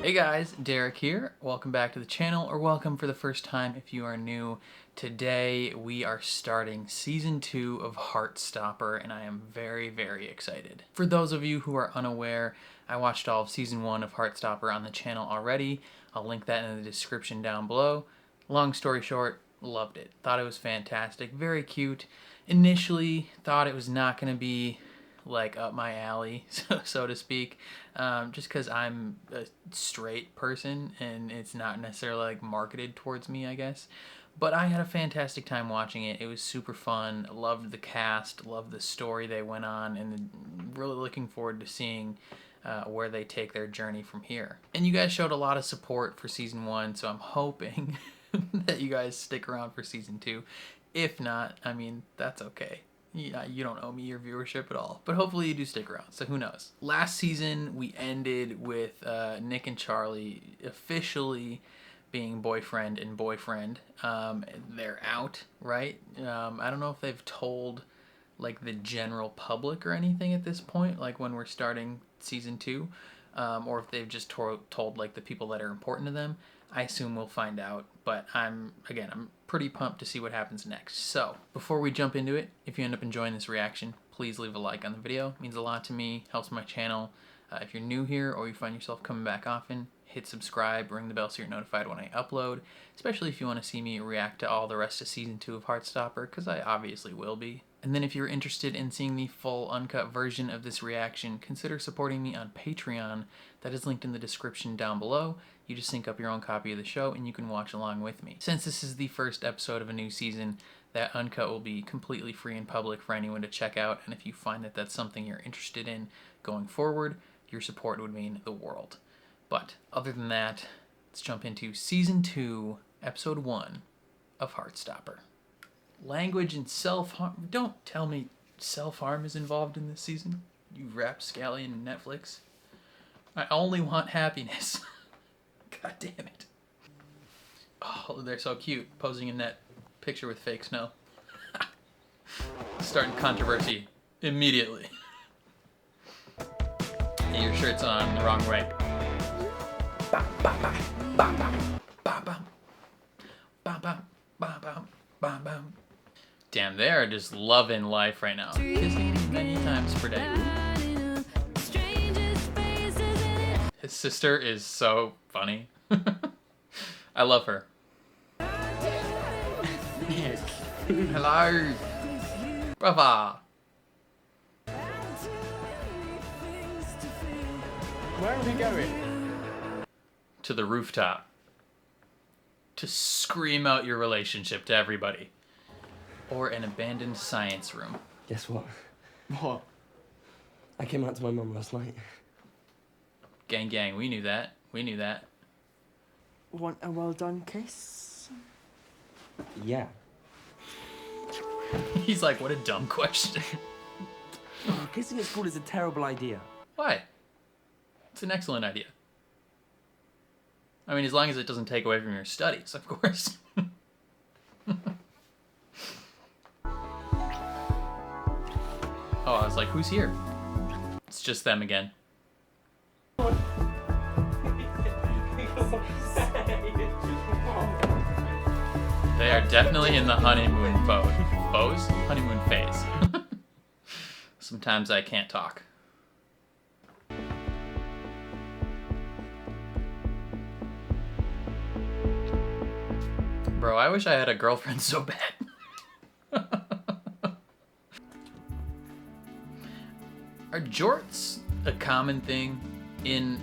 Hey guys, Derek here. Welcome back to the channel, or welcome for the first time if you are new. Today we are starting Season 2 of Heartstopper, and I am very, very excited. For those of you who are unaware, I watched all of Season 1 of Heartstopper on the channel already. I'll link that in the description down below. Long story short, loved it. Thought it was fantastic, very cute. Initially, thought it was not going to be like up my alley, so to speak, just because I'm a straight person and it's not necessarily like marketed towards me, I guess. But I had a fantastic time watching it. It was super fun. Loved the cast, loved the story they went on, and really looking forward to seeing where they take their journey from here. And you guys showed a lot of support for Season 1, so I'm hoping that you guys stick around for Season 2. If not, I mean, that's okay. Yeah, you don't owe me your viewership at all, but hopefully you do stick around, so who knows. Last season we ended with Nick and Charlie officially being boyfriend and boyfriend. They're out, right? I don't know if they've told like the general public or anything at this point, like when we're starting Season 2, or if they've just told like the people that are important to them. I assume we'll find out, but I'm pretty pumped to see what happens next. So, before we jump into it, if you end up enjoying this reaction, please leave a like on the video. It means a lot to me, helps my channel. If you're new here or you find yourself coming back often, hit subscribe, ring the bell so you're notified when I upload, especially if you want to see me react to all the rest of Season 2 of Heartstopper, because I obviously will be. And then if you're interested in seeing the full uncut version of this reaction, consider supporting me on Patreon. That is linked in the description down below. You just sync up your own copy of the show and you can watch along with me. Since this is the first episode of a new season, that uncut will be completely free in public for anyone to check out, and if you find that that's something you're interested in going forward, your support would mean the world. But other than that, let's jump into Season 2, Episode 1 of Heartstopper. Language and self-harm. Don't tell me self-harm is involved in this season, you rapscallion Netflix. I only want happiness. God damn it. Oh, they're so cute, posing in that picture with fake snow. Starting controversy immediately. Hey, your shirt's on the wrong way. Ba, ba, ba, ba, ba, ba, ba. Ba, ba, ba, ba, ba, ba. Damn, they are just loving life right now. Kissing many times per day. His sister is so funny. I love her. Hello. Brava. Where are we going? To the rooftop. To scream out your relationship to everybody. Or an abandoned science room. Guess what? What? I came out to my mum last night. Gang, gang, we knew that. We knew that. Want a well done kiss? Yeah. He's like, what a dumb question. Oh, kissing at school is a terrible idea. Why? It's an excellent idea. I mean, as long as it doesn't take away from your studies, of course. Oh, I was like, who's here? It's just them again. They are definitely in the honeymoon honeymoon phase. Sometimes I can't talk. Bro, I wish I had a girlfriend so bad. Are jorts a common thing in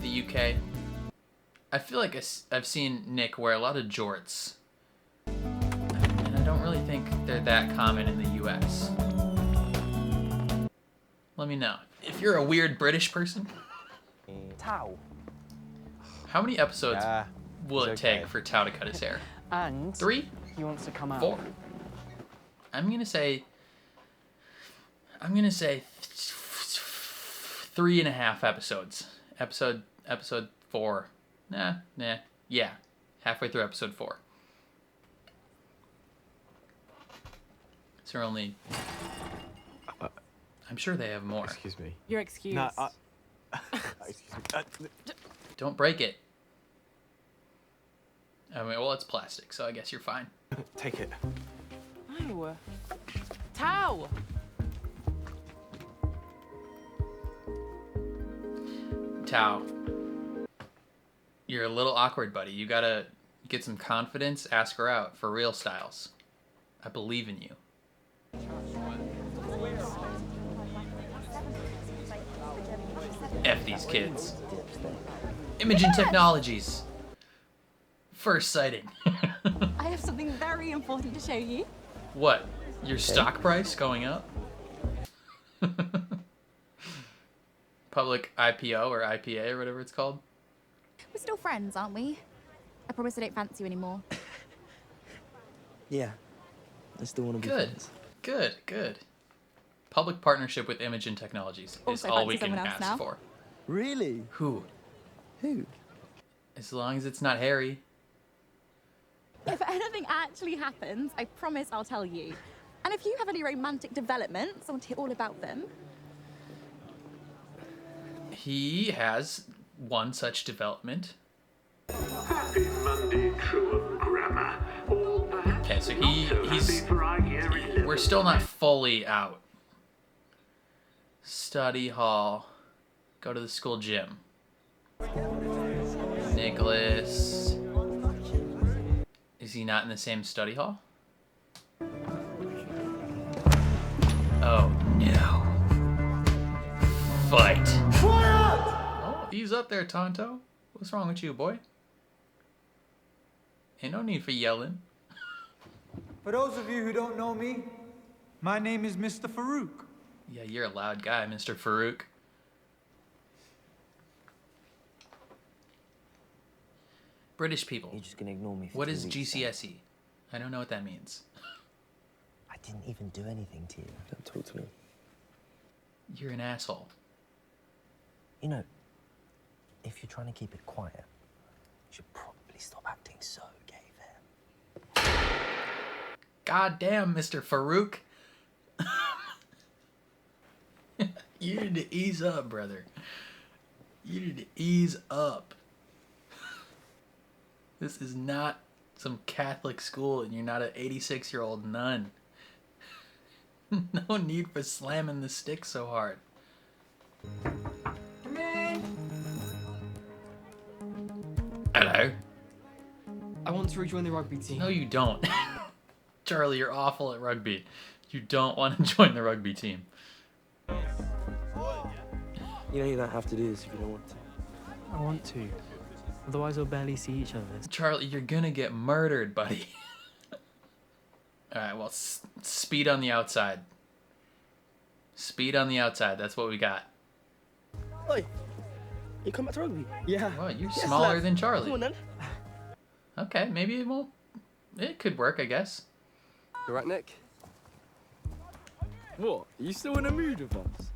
the UK? I feel like I've seen Nick wear a lot of jorts. And I don't really think they're that common in the US. Let me know. If you're a weird British person. Tao. How many episodes will it take for Tao to cut his hair? And 3? he wants to come out. 4? I'm gonna say 3.5 episodes. Episode 4. Yeah. Halfway through episode 4. Is there only... I'm sure they have more. Excuse me. You're excused. No, excuse me. Don't break it. I mean, well, it's plastic, so I guess you're fine. Take it. No. Tao! Tao, you're a little awkward, buddy. You gotta get some confidence. Ask her out for real, Styles. I believe in you. F these kids. Imaging Technologies. First sighting. I have something very important to show you. What? Your stock price going up? Public IPO or IPA or whatever it's called. We're still friends, aren't we? I promise I don't fancy you anymore. Yeah. I still want to be Good. friends. Good, good. Public partnership with Imogen Technologies is Also all fancy we can someone else ask now? for. Really? Who? Who? As long as it's not Harry. If anything actually happens, I promise I'll tell you. And if you have any romantic developments, I want to hear all about them. He has one such development. Happy Monday, true of grammar. Or perhaps Okay, so not so he's happy for our year 11. we're still not fully out. Study hall. Go to the school gym. Nicholas. Is he not in the same study hall? Oh no. Fight. Oh, ease up there, Tonto. What's wrong with you, boy? Ain't no need for yelling. For those of you who don't know me, my name is Mr. Farouk. Yeah, you're a loud guy, Mr. Farouk. British people. You're just gonna ignore me for What 2 is weeks, then? GCSE? I don't know what that means. I didn't even do anything to you. Don't talk to me. You're an asshole. You know, if you're trying to keep it quiet, you should probably stop acting so gay there. God damn, Mr. Farouk. You need to ease up, brother. You need to ease up. This is not some Catholic school and you're not an 86-year-old nun. No need for slamming the stick so hard. Come in. Hello? I want to rejoin the rugby team. No, you don't. Charlie, you're awful at rugby. You don't want to join the rugby team. You know you don't have to do this if you don't want to. I want to. Otherwise, we'll barely see each other. Charlie, you're gonna get murdered, buddy. Alright, well, speed on the outside. Speed on the outside, that's what we got. Oi! You come back to rugby? Yeah. Well, you're Yes, smaller lad. than Charlie. Come on then. Okay, maybe it won't. It could work, I guess. You right, Nick? What? Are you still in a mood with us?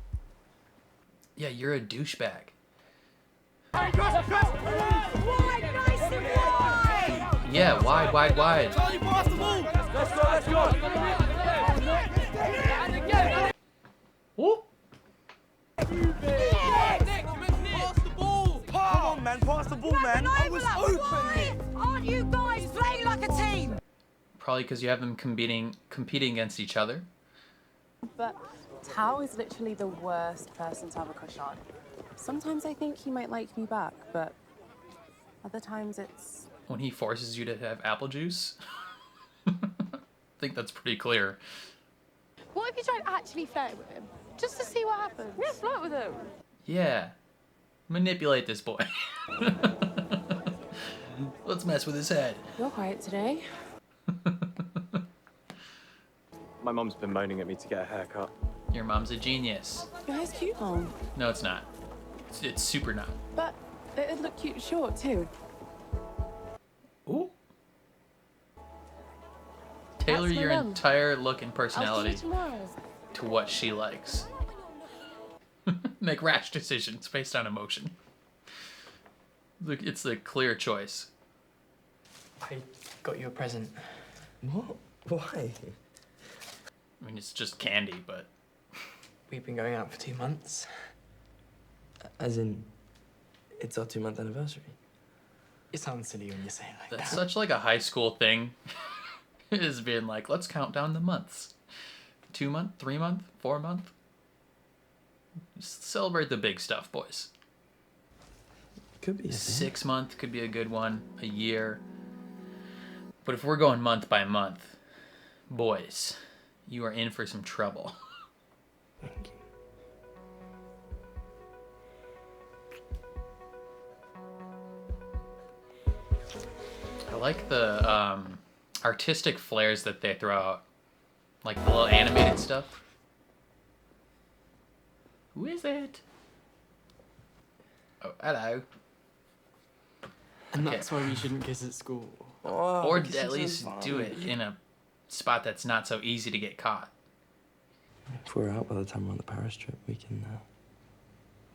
Yeah, you're a douchebag. Yeah, wide, wide, wide. Whoop. Come on, man, pass the ball, man. I was open. Aren't you guys playing like a team? Probably because you have them competing against each other. But Tao is literally the worst person to have a crush on. Sometimes I think he might like me back, but other times it's... When he forces you to have apple juice. I think that's pretty clear. What if you tried actually flirting with him? Just to see what happens. Yeah, flirt with him. Yeah. Manipulate this boy. Let's mess with his head. You're quiet today. My mum's been moaning at me to get a haircut. Your mom's a genius. Your hair's cute, Mom. No, it's not. It's super not. But it'd look cute short, too. Ooh. Tailor That's my your mum. entire look and I'll see personality you tomorrow. to what she likes. Make rash decisions based on emotion. Look, it's the clear choice. I got you a present. What? Why? I mean, it's just candy, but We've been going out for 2 months. As in, It's our 2-month anniversary. It sounds silly when you say it like That's that. such like a high school thing. Is being like, let's count down the months. 2 month, 3 month, 4 month. Just celebrate the big stuff, boys. Could be 6 month could be a good one. A year. But if we're going month by month, boys, you are in for some trouble. Thank you. I like the artistic flares that they throw out. Like the little animated stuff. Who is it? Oh, hello. And Okay. that's why we shouldn't kiss at school. Oh, Or kissing at least so do it fun. in a spot that's not so easy to get caught. If we're out by the time we're on the Paris trip, we can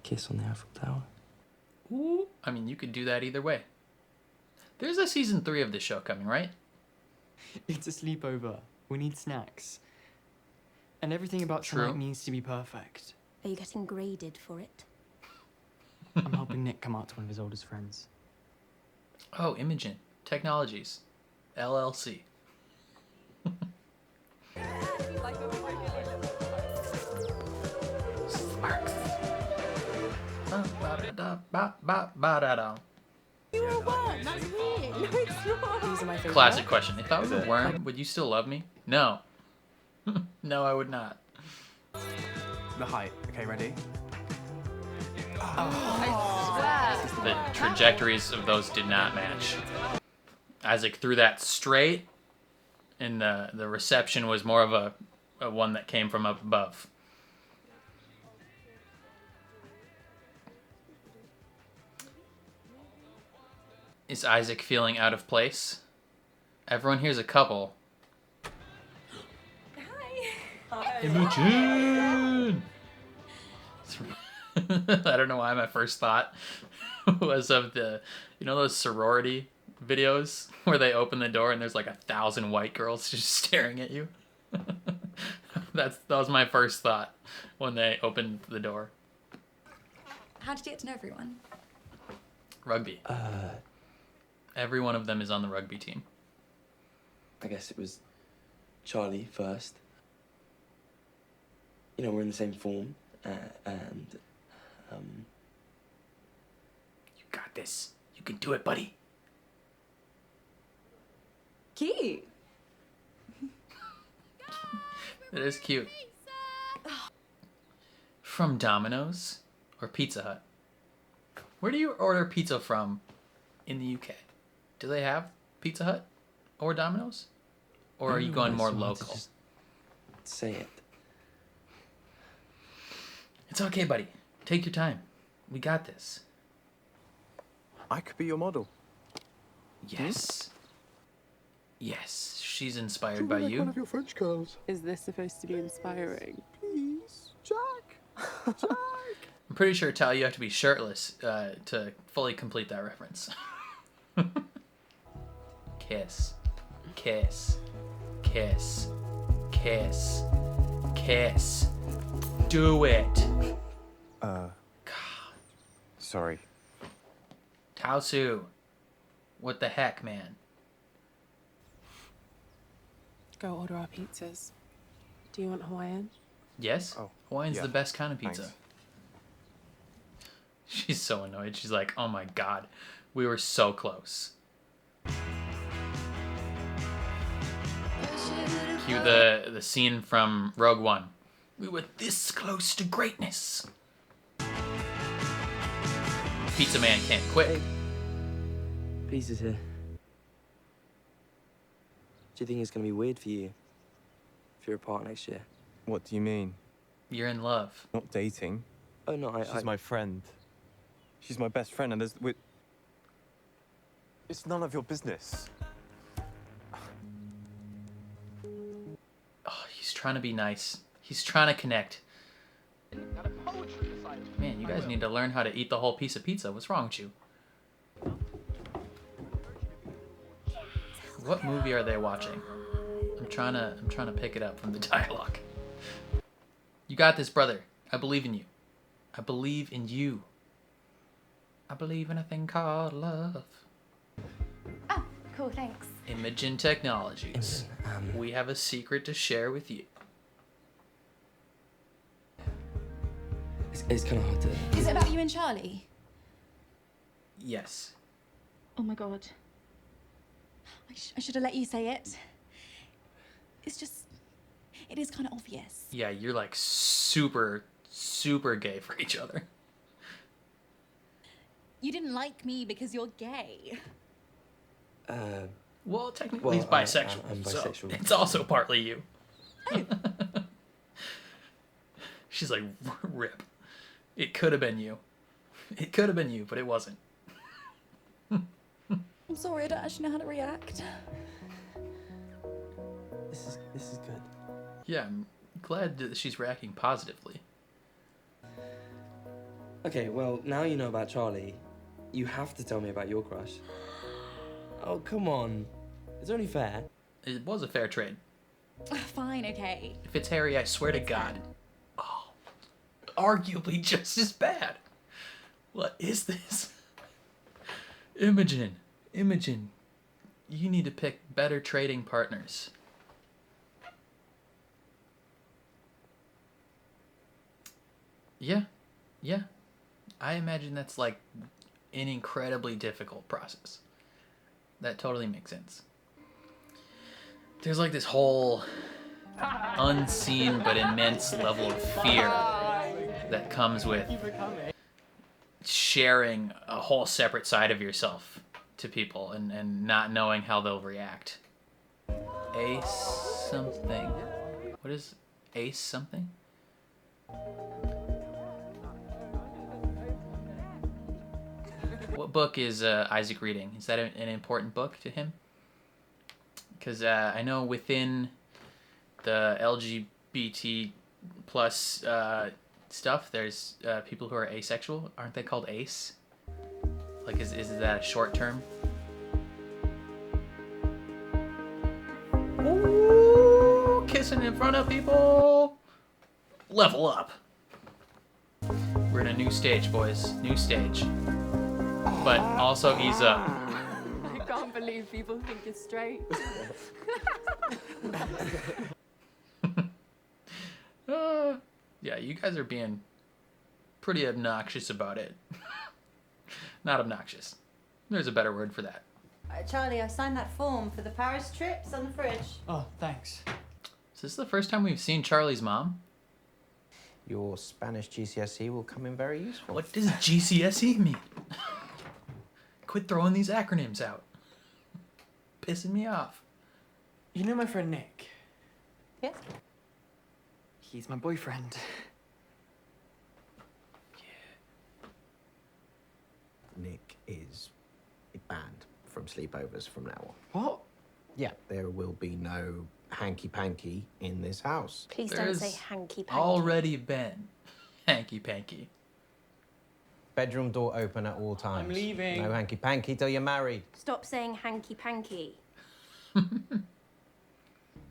kiss on the Eiffel Tower. Ooh. I mean, you could do that either way. There's a season 3 of this show coming, right? It's a sleepover. We need snacks. And everything about True. tonight needs to be perfect. Are you getting graded for it? I'm helping Nick come out to one of his oldest friends. Oh, Imogen Technologies, LLC. Sparks. Ba-da-da-ba-ba-ba-da-da. You were a worm. That's weird. No, it's not. These are my favorite. Classic question. If I was a worm, would you still love me? No. No, I would not. The height. Okay, ready? The trajectories of those did not match. Isaac threw that straight, and the reception was more of a one that came from up above. Is Isaac feeling out of place? Everyone here's a couple. Hi. Imogen! I don't know why my first thought was of the, you know those sorority videos where they open the door and there's like 1,000 white girls just staring at you? That was my first thought when they opened the door. How did you get to know everyone? Rugby. Every one of them is on the rugby team. I guess it was Charlie first. You know, we're in the same form, and You got this. You can do it, buddy. Cute. It is cute. From Domino's or Pizza Hut? Where do you order pizza from in the UK? Do they have Pizza Hut or Domino's? Or are you going more local? Just say it. It's okay, buddy. Take your time. We got this. I could be your model. Yes. Yes, she's inspired by you. One of your French girls. Is this supposed to be inspiring? Please, Jack. Jack. I'm pretty sure, Tal, you have to be shirtless to fully complete that reference. Kiss. Kiss. Kiss. Kiss. Kiss. Do it. Sorry. Taosu. What the heck, man? Go order our pizzas. Do you want Hawaiian? Yes? Oh, Hawaiian's yeah. the best kind of pizza. Thanks. She's so annoyed. She's like, oh my god, we were so close. Cue the scene from Rogue One. We were this close to greatness. Pizza Man can't quit. Pieces here. Do you think it's gonna be weird for you if you're apart next year? What do you mean? You're in love. Not dating. Oh no, She's my friend. She's my best friend, and it's none of your business. Oh, he's trying to be nice. He's trying to connect. Man, you guys need to learn how to eat the whole piece of pizza. What's wrong with you? What movie are they watching? I'm trying to pick it up from the dialogue. You got this, brother. I believe in you. I believe in you. I believe in a thing called love. Oh, cool, thanks. Imogen Technologies. We have a secret to share with you. It's kind of hard to... Is it about you and Charlie? Yes. Oh my god. I should have let you say it. It's just... It is kind of obvious. Yeah, you're like super gay for each other. You didn't like me because you're gay. Well, technically he's bisexual. I'm bisexual. So it's also partly you. Oh. She's like, rip. It could have been you. It could have been you, but it wasn't. I'm sorry, I don't actually know how to react. This is good. Yeah, I'm glad that she's reacting positively. Okay, well, now you know about Charlie, you have to tell me about your crush. Oh, come on. It's only fair. It was a fair trade. Fine, okay. If it's Harry, I swear to God. Oh, arguably just as bad. What is this? Imogen, you need to pick better trading partners. Yeah. I imagine that's like an incredibly difficult process. That totally makes sense. There's like this whole unseen but immense level of fear that comes with sharing a whole separate side of yourself to people and not knowing how they'll react. Ace something. What is Ace something? What book is Isaac reading? Is that an important book to him? Because I know within the LGBT plus stuff, there's people who are asexual. Aren't they called ace? Like, is that a short term? Ooh, kissing in front of people. Level up. We're in a new stage, boys. New stage. But also ease up. I can't believe people think you're straight. Yeah, you guys are being pretty obnoxious about it. Not obnoxious. There's a better word for that. Charlie, I signed that form for the Paris trip. It's on the fridge. Oh, thanks. Is this the first time we've seen Charlie's mom? Your Spanish GCSE will come in very useful. What does GCSE mean? Quit throwing these acronyms out. Pissing me off. You know my friend Nick? Yes? He's my boyfriend. Nick is banned from sleepovers from now on. What? Yeah, there will be no hanky-panky in this house. Please There's don't say hanky-panky. already been hanky-panky. Bedroom door open at all times. I'm leaving. No hanky-panky till you're married. Stop saying hanky-panky.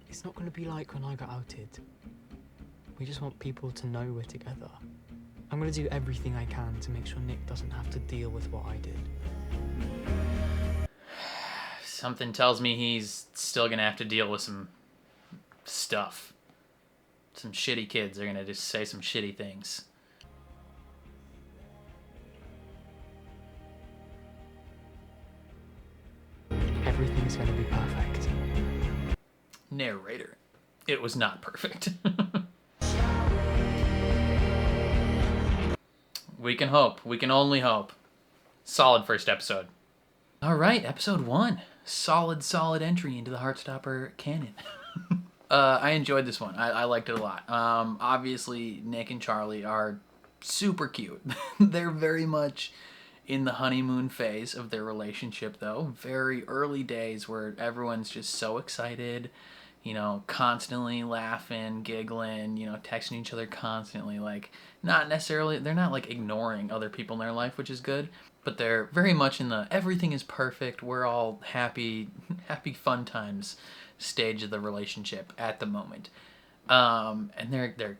It's not going to be like when I got outed. We just want people to know we're together. I'm going to do everything I can to make sure Nick doesn't have to deal with what I did. Something tells me he's still gonna have to deal with some stuff. Some shitty kids are gonna just say some shitty things. Everything's going to be perfect. Narrator. It was not perfect. We can hope. We can only hope. Solid first episode. All right, episode 1. Solid entry into the Heartstopper canon. I enjoyed this one. I liked it a lot. Obviously, Nick and Charlie are super cute. They're very much in the honeymoon phase of their relationship, though. Very early days where everyone's just so excited, you know, constantly laughing, giggling, you know, texting each other constantly. Like, not necessarily, they're not like ignoring other people in their life, which is good, but they're very much in the everything is perfect, we're all happy fun times stage of the relationship at the moment. And they're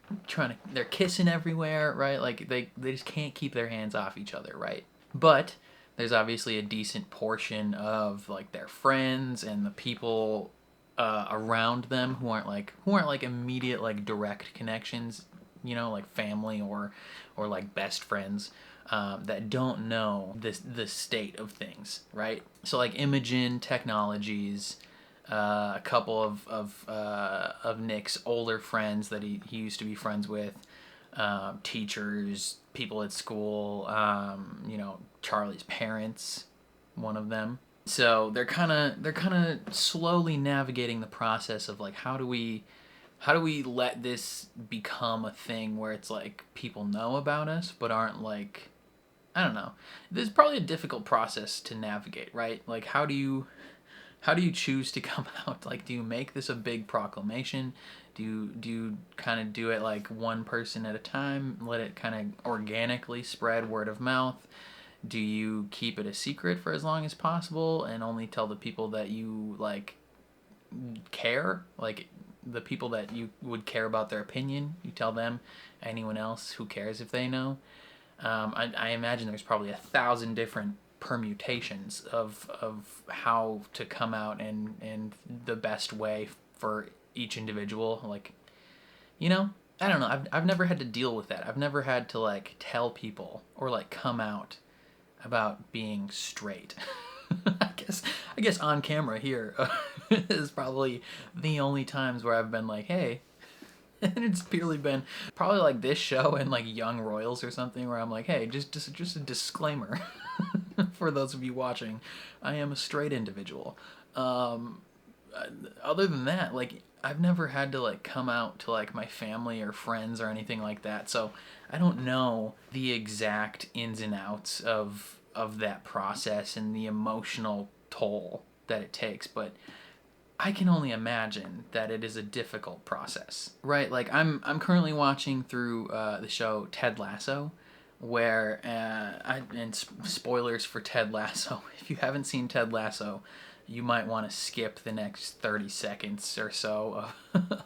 kissing everywhere, right? Like they just can't keep their hands off each other, right? But there's obviously a decent portion of like their friends and the people around them who aren't like immediate like direct connections, you know, like family or like best friends, that don't know the state of things, right? So like Imogen Technologies, a couple of Nick's older friends that he used to be friends with, teachers, people at school, you know, Charlie's parents, one of them. So they're kind of slowly navigating the process of like how do we let this become a thing where it's like people know about us but aren't like, I don't know. This is probably a difficult process to navigate, right? Like how do you choose to come out? Like, do you make this a big proclamation? Do you kind of do it like one person at a time, let it kind of organically spread word of mouth? Do you keep it a secret for as long as possible and only tell the people that you like care, like the people that you would care about their opinion, you tell them? Anyone else, who cares if they know? I imagine there's probably 1,000 different permutations of how to come out and the best way for each individual. Like, you know, I don't know. I've never had to deal with that. I've never had to like tell people or like come out about being straight. I guess on camera here is probably the only times where I've been like, hey. And it's purely been probably like this show and like Young Royals or something where I'm like, hey, just a disclaimer for those of you watching, I am a straight individual. Other than that, like I've never had to like come out to like my family or friends or anything like that. So I don't know the exact ins and outs of that process and the emotional toll that it takes, but I can only imagine that it is a difficult process, right? Like I'm currently watching through the show Ted Lasso, where spoilers for Ted Lasso. If you haven't seen Ted Lasso, you might want to skip the next 30 seconds or so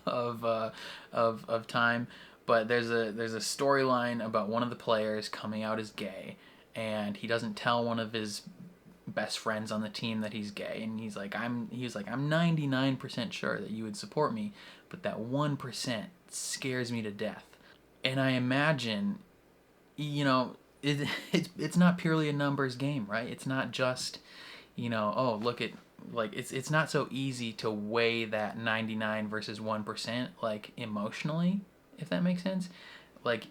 of time. But there's a storyline about one of the players coming out as gay, and he doesn't tell one of his best friends on the team that he's gay, and he's like I'm 99% sure that you would support me, but that 1% scares me to death. And I imagine, you know, it's not purely a numbers game, right? It's not just, you know, oh, look at, like it's not so easy to weigh that 99 versus 1% like emotionally, if that makes sense. Like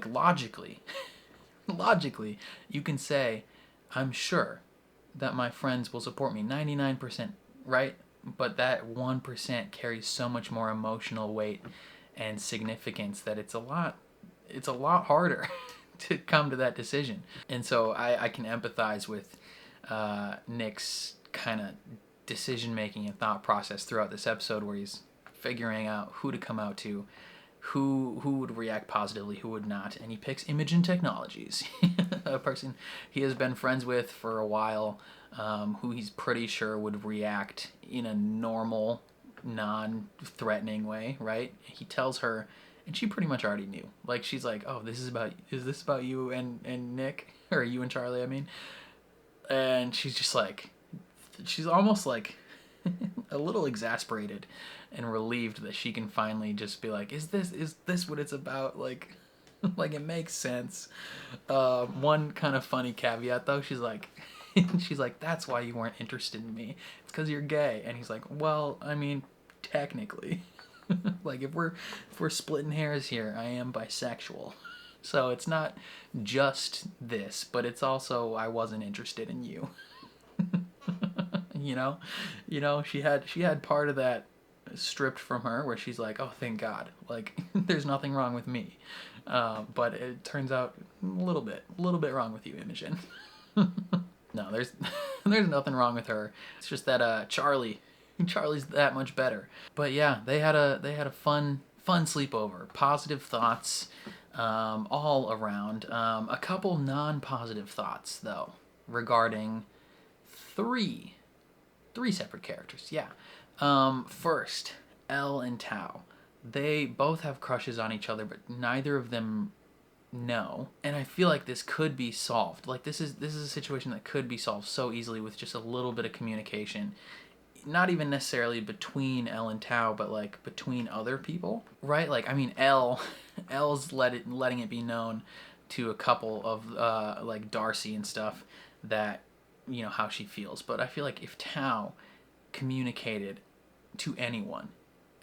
logically logically you can say I'm sure that my friends will support me 99%, right? But that 1% carries so much more emotional weight and significance that it's a lot harder to come to that decision. And so I can empathize with Nick's kind of decision making and thought process throughout this episode, where he's figuring out who to come out to, who would react positively, who would not, and he picks Imogen Technologies, a person he has been friends with for a while, who he's pretty sure would react in a normal, non-threatening way, right? He tells her, and she pretty much already knew. Like, she's like, oh, is this about you and Nick? Or you and Charlie, I mean. And she's just like, she's almost like a little exasperated and relieved that she can finally just be like, is this what it's about? Like it makes sense. One kind of funny caveat though, she's like that's why you weren't interested in me, it's because you're gay. And he's like, well, I mean, technically like if we're splitting hairs here, I am bisexual. So it's not just this, but it's also I wasn't interested in you. you know, she had part of that stripped from her, where she's like, oh, thank God, like there's nothing wrong with me, but it turns out a little bit wrong with you, Imogen. No, there's nothing wrong with her. It's just that Charlie's that much better. But yeah, they had a fun sleepover, positive thoughts all around. A couple non-positive thoughts though regarding three separate characters. Yeah. First, Elle and Tao. They both have crushes on each other, but neither of them know. And I feel like this could be solved. Like this is a situation that could be solved so easily with just a little bit of communication. Not even necessarily between Elle and Tao, but like between other people, right? Like, I mean, Elle's letting it be known to a couple of like Darcy and stuff that, you know, how she feels. But I feel like if Tao communicated to anyone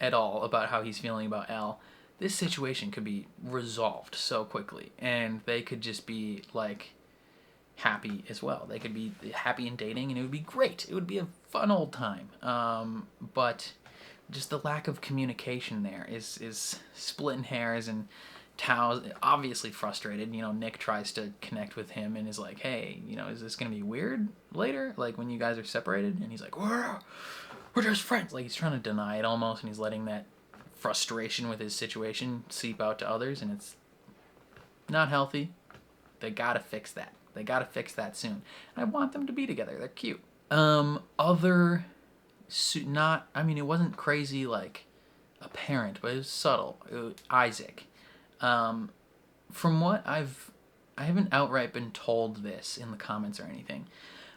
at all about how he's feeling about Elle, this situation could be resolved so quickly, and they could just be like happy as well. They could be happy and dating, and it would be great. It would be a fun old time. But just the lack of communication there is splitting hairs, and Tao's obviously frustrated. You know, Nick tries to connect with him and is like, hey, you know, is this going to be weird later? Like when you guys are separated? And he's like, we're just friends. Like he's trying to deny it almost, and he's letting that frustration with his situation seep out to others, and it's not healthy. They gotta fix that. They gotta fix that soon. And I want them to be together. They're cute. It wasn't crazy like apparent, but it was subtle. Isaac. From what I haven't outright been told this in the comments or anything,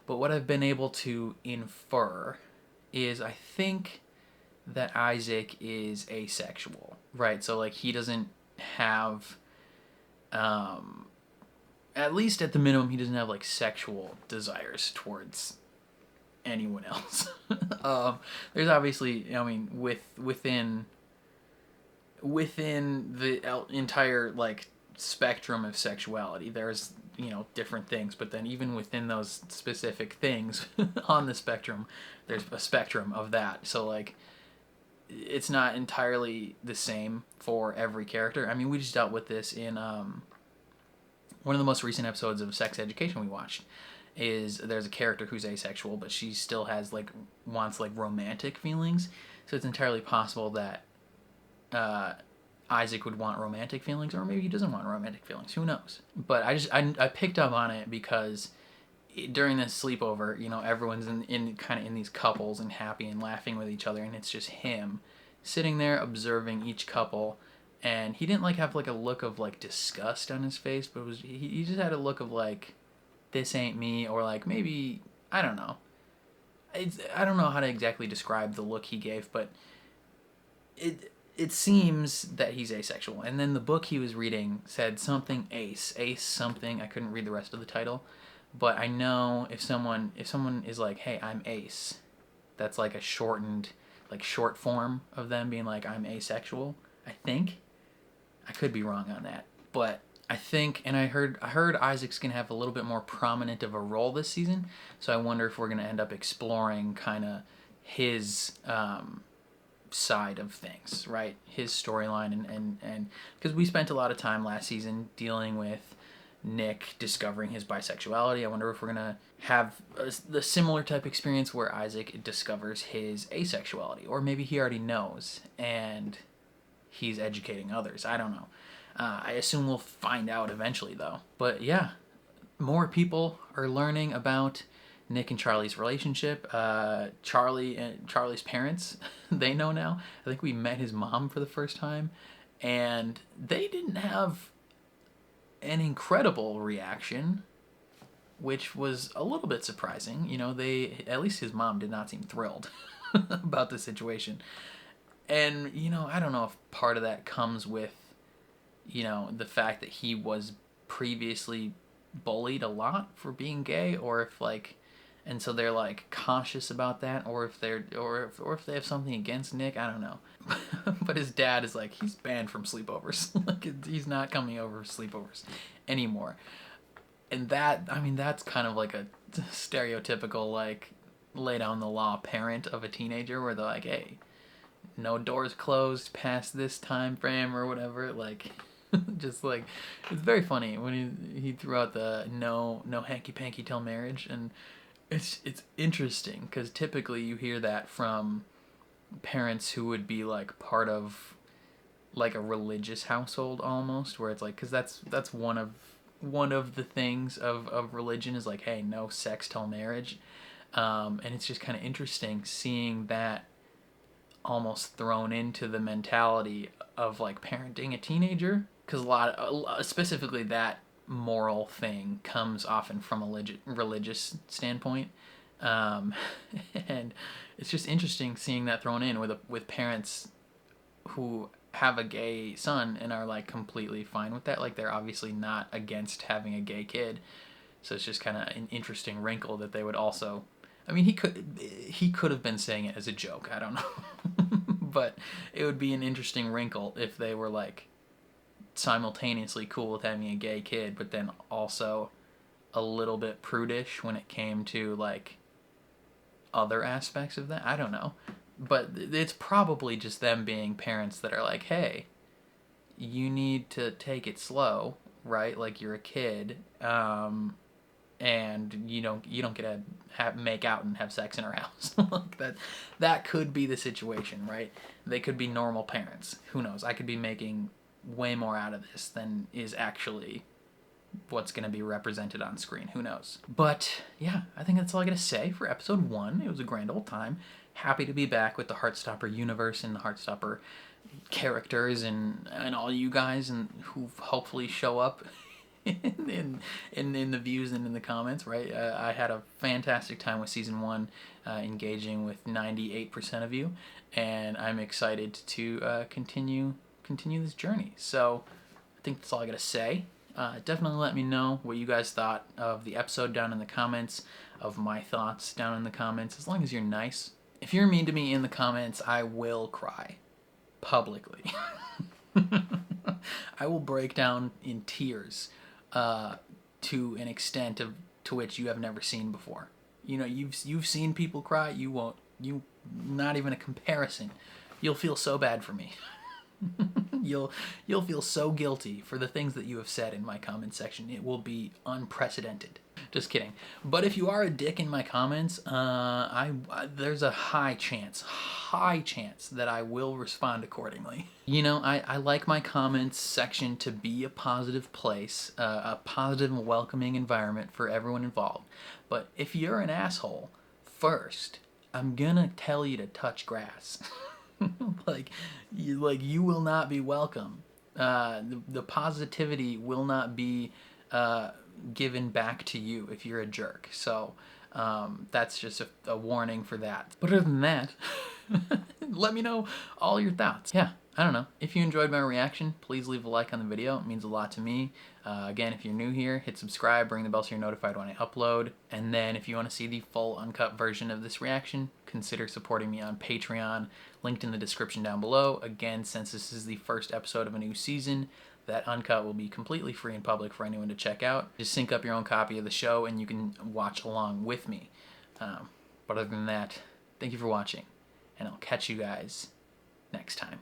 but what I've been able to infer is I think that Isaac is asexual, right? So like he doesn't have, at least at the minimum, he doesn't have like sexual desires towards anyone else. There's obviously, I mean, within the entire like spectrum of sexuality, there's, you know, different things, but then even within those specific things on the spectrum, there's a spectrum of that. So like it's not entirely the same for every character. I mean, we just dealt with this in one of the most recent episodes of Sex Education we watched. There's a character who's asexual, but she still has like wants like romantic feelings. So it's entirely possible that Isaac would want romantic feelings, or maybe he doesn't want romantic feelings. Who knows? But I picked up on it because during this sleepover, you know, everyone's in kind of in these couples and happy and laughing with each other, and it's just him sitting there observing each couple, and he didn't like have like a look of like disgust on his face, but he just had a look of like, this ain't me, or like maybe I don't know. I don't know how to exactly describe the look he gave, but it seems that he's asexual. And then the book he was reading said something ace something. I couldn't read the rest of the title. But I know if someone is like, hey, I'm ace, that's like a shortened, like short form of them being like, I'm asexual, I think. I could be wrong on that. But I think, and I heard Isaac's going to have a little bit more prominent of a role this season. So I wonder if we're going to end up exploring kind of his side of things, right? His storyline, and because we spent a lot of time last season dealing with Nick discovering his bisexuality. I wonder if we're gonna have the similar type experience where Isaac discovers his asexuality, or maybe he already knows and he's educating others. I don't know. I assume we'll find out eventually, though. But yeah, more people are learning about Nick and Charlie's relationship. Charlie and Charlie's parents, they know now. I think we met his mom for the first time, and they didn't have an incredible reaction, which was a little bit surprising. You know, at least his mom did not seem thrilled about the situation. And, you know, I don't know if part of that comes with, you know, the fact that he was previously bullied a lot for being gay, or if like, and so they're like cautious about that, or if they have something against Nick. I don't know. But his dad is like, he's banned from sleepovers. Like he's not coming over for sleepovers anymore. And that, I mean, that's kind of like a stereotypical like lay down the law parent of a teenager, where they're like, hey, no doors closed past this time frame or whatever. Like just like, it's very funny when he threw out the no hanky panky till marriage. And it's interesting because typically you hear that from parents who would be like part of like a religious household almost, where it's like, because that's one of the things of religion is like, hey, no sex till marriage. And it's just kind of interesting seeing that almost thrown into the mentality of like parenting a teenager, because specifically that moral thing comes often from a religious standpoint, and it's just interesting seeing that thrown in with parents who have a gay son and are like completely fine with that. Like they're obviously not against having a gay kid, so it's just kind of an interesting wrinkle that they would also. I mean, he could have been saying it as a joke. I don't know, but it would be an interesting wrinkle if they were like simultaneously cool with having a gay kid, but then also a little bit prudish when it came to like other aspects of that. I don't know, but it's probably just them being parents that are like, hey, you need to take it slow, right? Like you're a kid, and you don't get to make out and have sex in our house. Like that could be the situation, right? They could be normal parents. Who knows? I could be making way more out of this than is actually what's going to be represented on screen. Who knows? But yeah, I think that's all I got to say for episode 1. It was a grand old time. Happy to be back with the Heartstopper universe and the Heartstopper characters and all you guys and who hopefully show up in the views and in the comments, right? I had a fantastic time with season 1, engaging with 98% of you, and I'm excited to continue this journey. So I think that's all I gotta say. Definitely let me know what you guys thought of the episode down in the comments, of my thoughts down in the comments, as long as you're nice. If you're mean to me in the comments, I will cry publicly. I will break down in tears to an extent to which you have never seen before. You know, you've seen people cry. You not even a comparison. You'll feel so bad for me. You'll feel so guilty for the things that you have said in my comment section. It will be unprecedented. Just kidding. But if you are a dick in my comments, there's a high chance that I will respond accordingly. You know, I like my comments section to be a positive place, a positive and welcoming environment for everyone involved. But if you're an asshole, first, I'm gonna tell you to touch grass. like you will not be welcome. The positivity will not be given back to you if you're a jerk. So that's just a warning for that. But other than that, let me know all your thoughts. Yeah, I don't know. If you enjoyed my reaction, please leave a like on the video. It means a lot to me. Again, if you're new here, hit subscribe, ring the bell so you're notified when I upload. And then if you want to see the full uncut version of this reaction, consider supporting me on Patreon, linked in the description down below. Again, since this is the first episode of a new season, that uncut will be completely free and public for anyone to check out. Just sync up your own copy of the show and you can watch along with me. But other than that, thank you for watching, and I'll catch you guys next time.